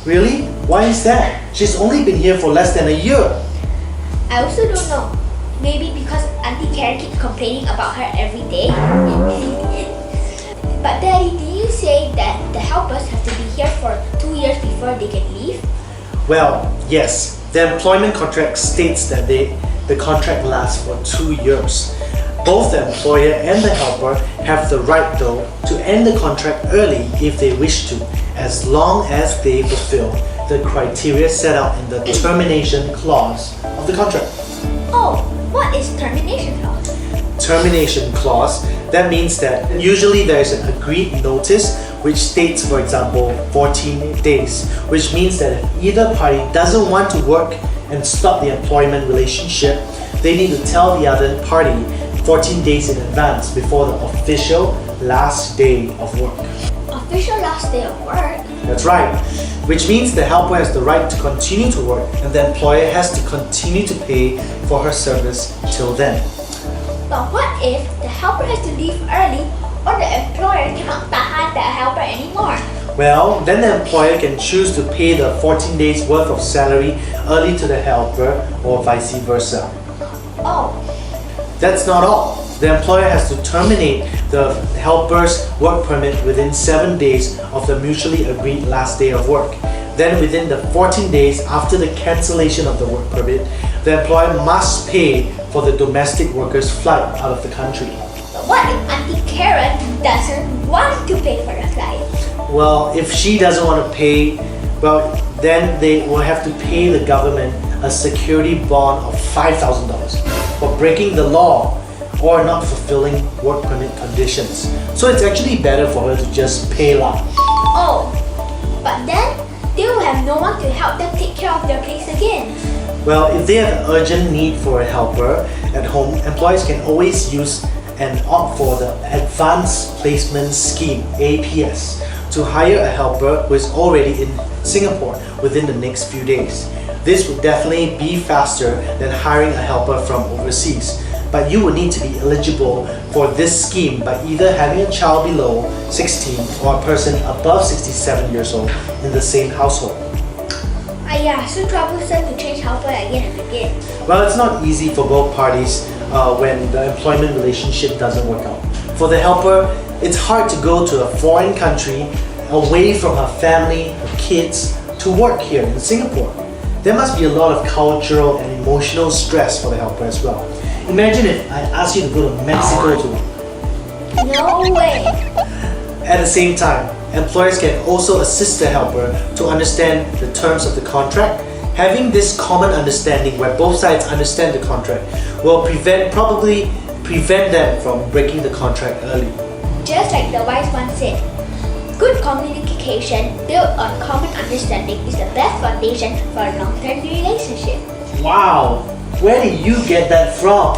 Really? Why is that? She's only been here for less than a year. I also don't know. Maybe because Auntie Karen keeps complaining about her every day. But Daddy, did you say that the helpers have to be here for 2 years before they can leave? Well, yes. The employment contract states that the contract lasts for 2 years. Both the employer and the helper have the right though to end the contract early if they wish to, as long as they fulfill the criteria set out in the termination clause of the contract. Oh, what is termination clause? Termination clause, that means that usually there is an agreed notice which states, for example, 14 days, which means that if either party doesn't want to work and stop the employment relationship, they need to tell the other party 14 days in advance before the official last day of work. Official last day of work? That's right, which means the helper has the right to continue to work and the employer has to continue to pay for her service till then. But what if the helper has to leave early or the employer cannot tahan the helper anymore? Well, then the employer can choose to pay the 14 days worth of salary early to the helper or vice versa. Oh, That's not all. The employer has to terminate the helper's work permit within 7 days of the mutually agreed last day of work. Then within the 14 days after the cancellation of the work permit, the employer must pay for the domestic worker's flight out of the country. but what if Auntie Karen doesn't want to pay for the flight? Well, if she doesn't want to pay, well, then they will have to pay the government a security bond of $5,000 for breaking the law or not fulfilling work permit conditions. So it's actually better for her to just pay lah. Oh, but then they will have no one to help them take care of their place again. Well, if they have an urgent need for a helper at home, employers can always use and opt for the Advanced Placement Scheme, APS, to hire a helper who is already in Singapore within the next few days. This would definitely be faster than hiring a helper from overseas, but you would need to be eligible for this scheme by either having a child below 16 or a person above 67 years old in the same household. So troublesome to change helper again and again. Well, it's not easy for both parties when the employment relationship doesn't work out. For the helper, it's hard to go to a foreign country away from her family, her kids, to work here in Singapore. There must be a lot of cultural and emotional stress for the helper as well. Imagine if I asked you to go to Mexico to work. No way. At the same time, employers can also assist the helper to understand the terms of the contract. Having this common understanding where both sides understand the contract will probably prevent them from breaking the contract early. Just like the wise one said, good communication built on common understanding is the best foundation for a long-term relationship. Wow, where did you get that from?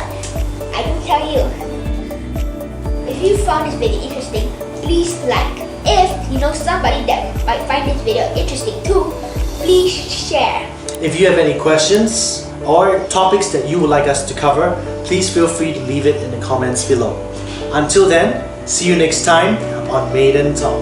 I can tell you. If you found this video interesting, please like. If you know somebody that might find this video interesting too, please share. If you have any questions or topics that you would like us to cover, please feel free to leave it in the comments below. Until then, see you next time on Maiden Talk.